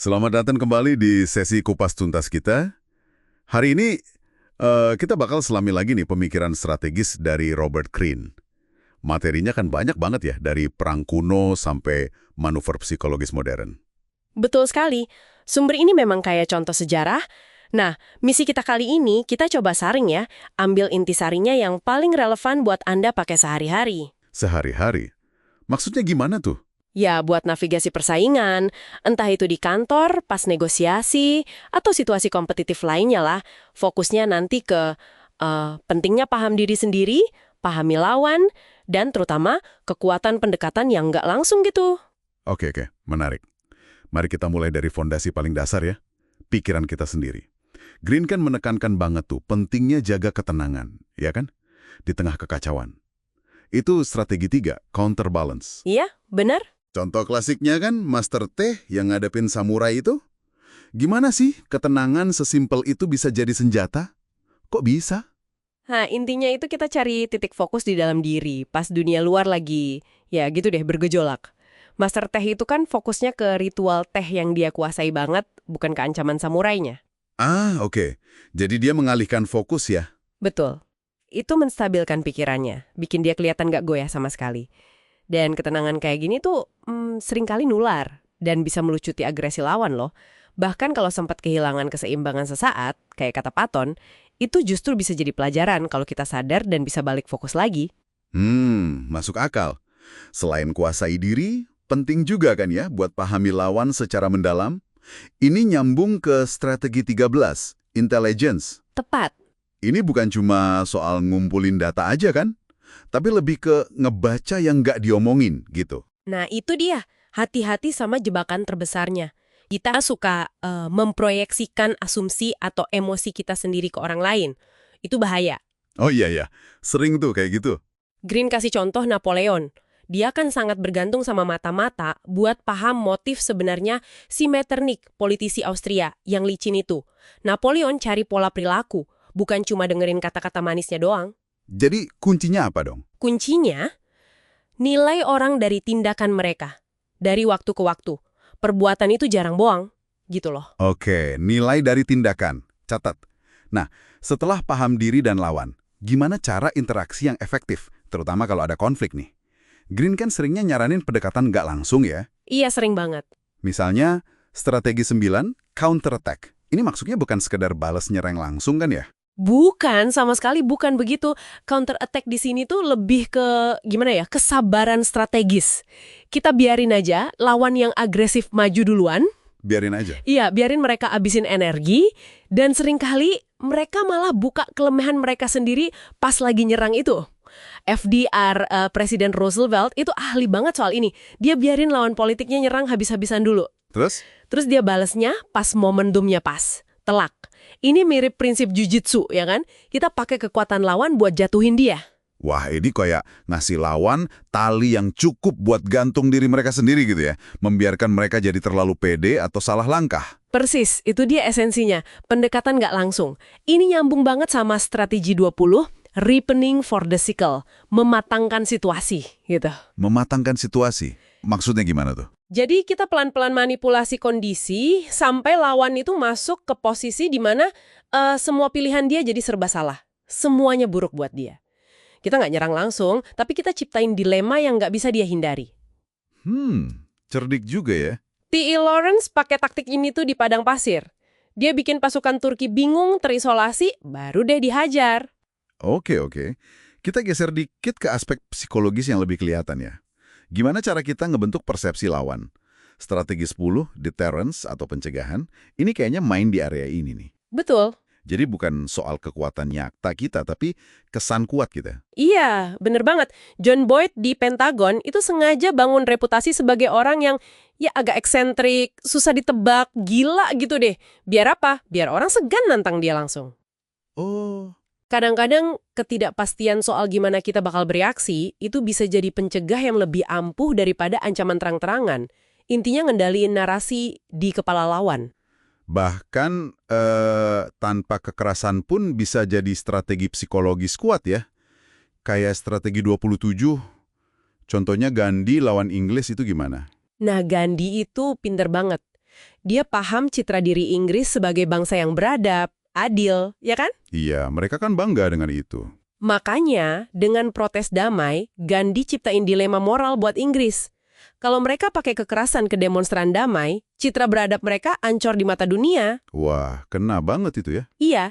Selamat datang kembali di sesi kupas tuntas kita. Hari ini kita bakal selami lagi nih pemikiran strategis dari Robert Greene. Materinya kan banyak banget ya, dari perang kuno sampai manuver psikologis modern. Betul sekali. Sumber ini memang kayak contoh sejarah. Nah, misi kita kali ini kita coba saring ya, ambil intisarinya yang paling relevan buat Anda pakai sehari-hari. Sehari-hari. Maksudnya gimana tuh? Ya, buat navigasi persaingan, entah itu di kantor, pas negosiasi, atau situasi kompetitif lainnya lah. Fokusnya nanti ke pentingnya paham diri sendiri, pahami lawan, dan terutama kekuatan pendekatan yang nggak langsung gitu. Oke, menarik. Mari kita mulai dari fondasi paling dasar ya, pikiran kita sendiri. Greene kan menekankan banget tuh pentingnya jaga ketenangan, ya kan? Di tengah kekacauan. Itu strategi 3, counterbalance. Iya, benar? Contoh klasiknya kan Master T yang ngadepin samurai itu. Gimana sih ketenangan sesimpel itu bisa jadi senjata? Kok bisa? Nah, intinya itu kita cari titik fokus di dalam diri, pas dunia luar lagi, ya gitu deh, bergejolak. Master Teh itu kan fokusnya ke ritual teh yang dia kuasai banget, bukan ke ancaman samurainya. Oke. Jadi dia mengalihkan fokus ya? Betul. Itu menstabilkan pikirannya, bikin dia kelihatan gak goyah sama sekali. Dan ketenangan kayak gini tuh seringkali nular dan bisa melucuti agresi lawan loh. Bahkan kalau sempat kehilangan keseimbangan sesaat, kayak kata Patton, itu justru bisa jadi pelajaran kalau kita sadar dan bisa balik fokus lagi. Masuk akal. Selain kuasai diri, penting juga kan ya buat pahami lawan secara mendalam. Ini nyambung ke strategi 13, intelligence. Tepat. Ini bukan cuma soal ngumpulin data aja kan? Tapi lebih ke ngebaca yang nggak diomongin gitu. Nah itu dia, hati-hati sama jebakan terbesarnya. Kita suka memproyeksikan asumsi atau emosi kita sendiri ke orang lain. Itu bahaya. Oh iya, sering tuh kayak gitu. Greene kasih contoh Napoleon. Dia kan sangat bergantung sama mata-mata buat paham motif sebenarnya si Metternich, politisi Austria, yang licin itu. Napoleon cari pola perilaku, bukan cuma dengerin kata-kata manisnya doang. Jadi kuncinya apa dong? Kuncinya, nilai orang dari tindakan mereka. Dari waktu ke waktu. Perbuatan itu jarang bohong, gitu loh. Oke, nilai dari tindakan. Catat. Nah, setelah paham diri dan lawan, gimana cara interaksi yang efektif? Terutama kalau ada konflik nih. Greene kan seringnya nyaranin pendekatan nggak langsung ya. Iya, sering banget. Misalnya, strategi 9, counter attack. Ini maksudnya bukan sekedar balas nyerang langsung kan ya? Bukan, sama sekali bukan begitu. Counter attack di sini tuh lebih ke, gimana ya, kesabaran strategis. Kita biarin aja lawan yang agresif maju duluan. Biarin aja. Iya, biarin mereka abisin energi. Dan seringkali mereka malah buka kelemahan mereka sendiri pas lagi nyerang itu. FDR, Presiden Roosevelt, itu ahli banget soal ini. Dia biarin lawan politiknya nyerang habis-habisan dulu. Terus? Terus dia balesnya pas momentumnya pas. Telak. Ini mirip prinsip jujitsu, ya kan? Kita pakai kekuatan lawan buat jatuhin dia. Wah, ini kayak ngasih lawan tali yang cukup buat gantung diri mereka sendiri gitu ya. Membiarkan mereka jadi terlalu pede atau salah langkah. Persis, itu dia esensinya. Pendekatan nggak langsung. Ini nyambung banget sama strategi 20, ripening for the sickle. Mematangkan situasi, gitu. Mematangkan situasi. Maksudnya gimana tuh? Jadi kita pelan-pelan manipulasi kondisi sampai lawan itu masuk ke posisi di mana semua pilihan dia jadi serba salah. Semuanya buruk buat dia. Kita nggak nyerang langsung, tapi kita ciptain dilema yang nggak bisa dia hindari. Cerdik juga ya. T.E. Lawrence pakai taktik ini tuh di padang pasir. Dia bikin pasukan Turki bingung, terisolasi, baru deh dihajar. Oke. Kita geser dikit ke aspek psikologis yang lebih kelihatan ya. Gimana cara kita ngebentuk persepsi lawan? Strategi 10, deterrence atau pencegahan, ini kayaknya main di area ini nih. Betul. Jadi bukan soal kekuatan nyata kita, tapi kesan kuat kita. Iya, bener banget. John Boyd di Pentagon itu sengaja bangun reputasi sebagai orang yang ya agak eksentrik, susah ditebak, gila gitu deh. Biar apa? Biar orang segan nantang dia langsung. Oh. Kadang-kadang ketidakpastian soal gimana kita bakal bereaksi itu bisa jadi pencegah yang lebih ampuh daripada ancaman terang-terangan. Intinya ngendaliin narasi di kepala lawan. Bahkan tanpa kekerasan pun bisa jadi strategi psikologis kuat ya. Kayak strategi 27, contohnya Gandhi lawan Inggris itu gimana? Nah, Gandhi itu pinter banget. Dia paham citra diri Inggris sebagai bangsa yang beradab, adil, ya kan? Iya, mereka kan bangga dengan itu. Makanya, dengan protes damai, Gandhi ciptain dilema moral buat Inggris. Kalau mereka pakai kekerasan ke demonstran damai, citra beradab mereka ancur di mata dunia. Wah, kena banget itu ya. Iya,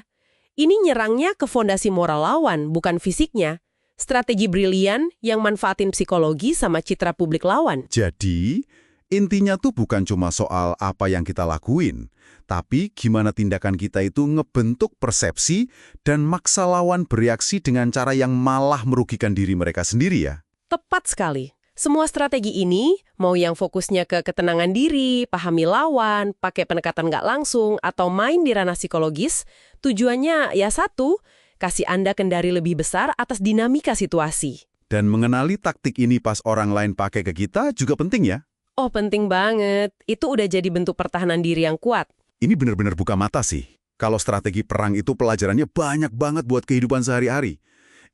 ini nyerangnya ke fondasi moral lawan, bukan fisiknya. Strategi brilian yang manfaatin psikologi sama citra publik lawan. Jadi, intinya tuh bukan cuma soal apa yang kita lakuin, tapi gimana tindakan kita itu ngebentuk persepsi dan maksa lawan bereaksi dengan cara yang malah merugikan diri mereka sendiri ya. Tepat sekali. Semua strategi ini, mau yang fokusnya ke ketenangan diri, pahami lawan, pakai pendekatan nggak langsung, atau main di ranah psikologis, tujuannya ya satu, kasih Anda kendali lebih besar atas dinamika situasi. Dan mengenali taktik ini pas orang lain pakai ke kita juga penting ya. Oh, penting banget. Itu udah jadi bentuk pertahanan diri yang kuat. Ini benar-benar buka mata sih. Kalau strategi perang itu pelajarannya banyak banget buat kehidupan sehari-hari.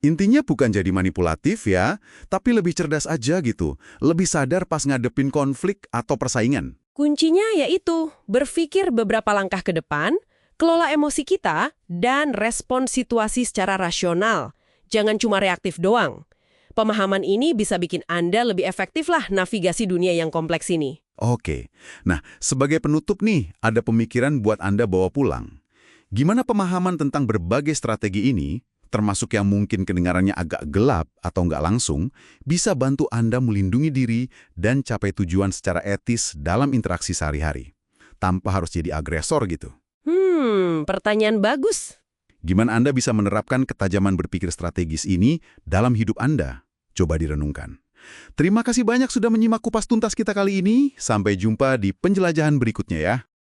Intinya bukan jadi manipulatif ya, tapi lebih cerdas aja gitu. Lebih sadar pas ngadepin konflik atau persaingan. Kuncinya yaitu berpikir beberapa langkah ke depan, kelola emosi kita, dan respon situasi secara rasional. Jangan cuma reaktif doang. Pemahaman ini bisa bikin Anda lebih efektif lah navigasi dunia yang kompleks ini. Oke, nah sebagai penutup nih, ada pemikiran buat Anda bawa pulang. Gimana pemahaman tentang berbagai strategi ini, termasuk yang mungkin kedengarannya agak gelap atau nggak langsung, bisa bantu Anda melindungi diri dan capai tujuan secara etis dalam interaksi sehari-hari, tanpa harus jadi agresor gitu. Pertanyaan bagus. Gimana Anda bisa menerapkan ketajaman berpikir strategis ini dalam hidup Anda? Coba direnungkan. Terima kasih banyak sudah menyimak kupas tuntas kita kali ini. Sampai jumpa di penjelajahan berikutnya ya.